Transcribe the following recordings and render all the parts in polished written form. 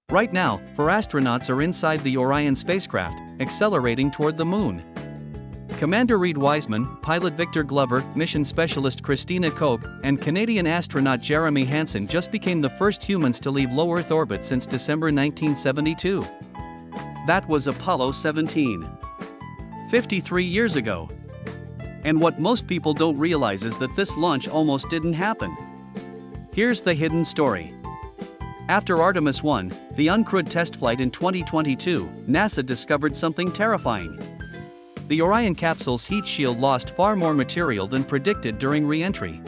Right now, 4 astronauts are inside the Orion spacecraft, accelerating toward the moon. Commander Reed Wiseman, pilot Victor Glover, mission specialist Christina Koch, and Canadian astronaut Jeremy Hansen just became the first humans to leave low Earth orbit since December 1972. That was Apollo 17. 53 years ago. And what most people don't realize is that this launch almost didn't happen. Here's the hidden story. After Artemis 1, the uncrewed test flight in 2022, NASA discovered something terrifying. The Orion capsule's heat shield lost far more material than predicted during re-entry.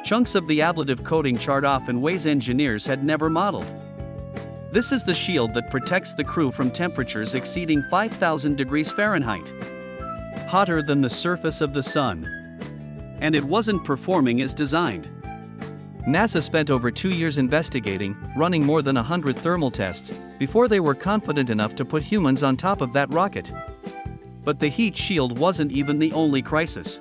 Chunks of the ablative coating charred off in ways engineers had never modeled. This is the shield that protects the crew from temperatures exceeding 5,000 degrees Fahrenheit. Hotter than the surface of the sun. And it wasn't performing as designed. NASA spent over 2 years investigating, running more than 100 thermal tests, before they were confident enough to put humans on top of that rocket. But the heat shield wasn't even the only crisis.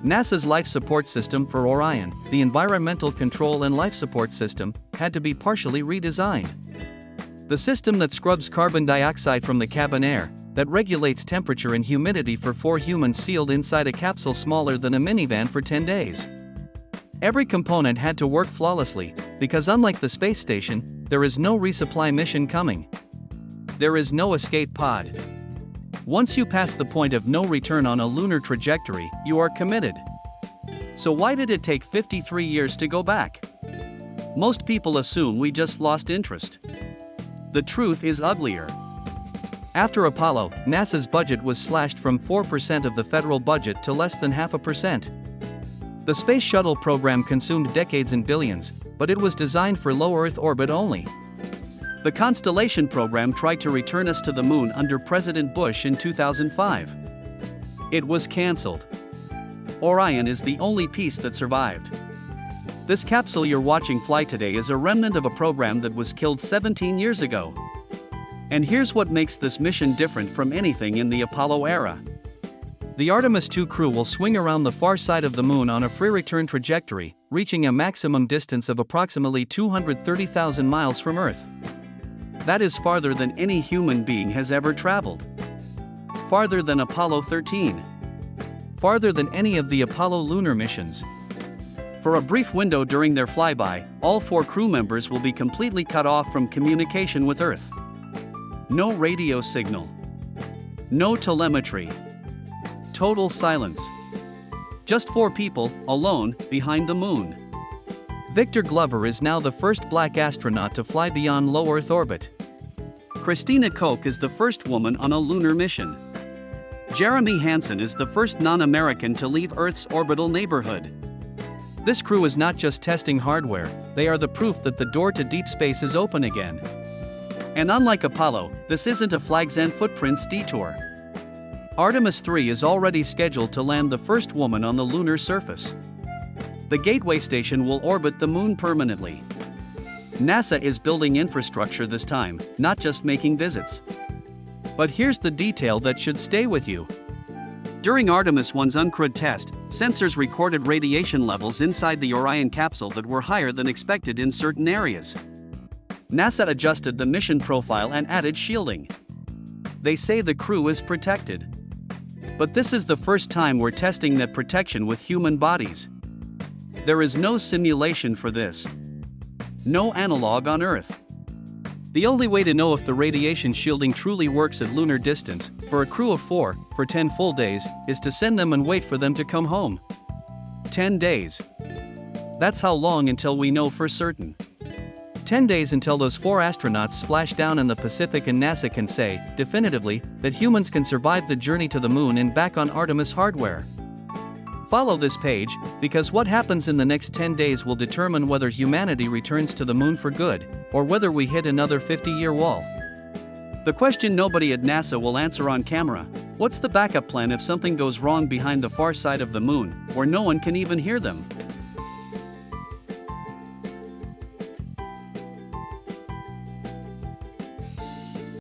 NASA's life support system for Orion, the environmental control and life support system, had to be partially redesigned. The system that scrubs carbon dioxide from the cabin air, that regulates temperature and humidity for 4 humans sealed inside a capsule smaller than a minivan for 10 days. Every component had to work flawlessly, because unlike the space station, there is no resupply mission coming. There is no escape pod. Once you pass the point of no return on a lunar trajectory, you are committed. So why did it take 53 years to go back? Most people assume we just lost interest. The truth is uglier. After Apollo, NASA's budget was slashed from 4% of the federal budget to less than 0.5%. The Space Shuttle program consumed decades and billions, but it was designed for low Earth orbit only. The Constellation program tried to return us to the moon under President Bush in 2005. It was cancelled. Orion is the only piece that survived. This capsule you're watching fly today is a remnant of a program that was killed 17 years ago. And here's what makes this mission different from anything in the Apollo era. The Artemis 2 crew will swing around the far side of the moon on a free return trajectory, reaching a maximum distance of approximately 230,000 miles from Earth. That is farther than any human being has ever traveled. Farther than Apollo 13. Farther than any of the Apollo lunar missions. For a brief window during their flyby, all 4 crew members will be completely cut off from communication with Earth. No radio signal. No telemetry. Total silence. Just 4 people, alone, behind the moon. Victor Glover is now the first black astronaut to fly beyond low Earth orbit. Christina Koch is the first woman on a lunar mission. Jeremy Hansen is the first non-American to leave Earth's orbital neighborhood. This crew is not just testing hardware, they are the proof that the door to deep space is open again. And unlike Apollo, this isn't a flags and footprints detour. Artemis 3 is already scheduled to land the first woman on the lunar surface. The Gateway Station will orbit the moon permanently. NASA is building infrastructure this time, not just making visits. But here's the detail that should stay with you. During Artemis 1's uncrewed test, sensors recorded radiation levels inside the Orion capsule that were higher than expected in certain areas. NASA adjusted the mission profile and added shielding. They say the crew is protected. But this is the first time we're testing that protection with human bodies. There is no simulation for this. No analog on Earth. The only way to know if the radiation shielding truly works at lunar distance, for a crew of 4, for 10 full days, is to send them and wait for them to come home. 10 days. That's how long until we know for certain. 10 days until those 4 astronauts splash down in the Pacific and NASA can say, definitively, that humans can survive the journey to the moon and back on Artemis hardware. Follow this page, because what happens in the next 10 days will determine whether humanity returns to the moon for good, or whether we hit another 50-year wall. The question nobody at NASA will answer on camera: what's the backup plan if something goes wrong behind the far side of the moon, where no one can even hear them?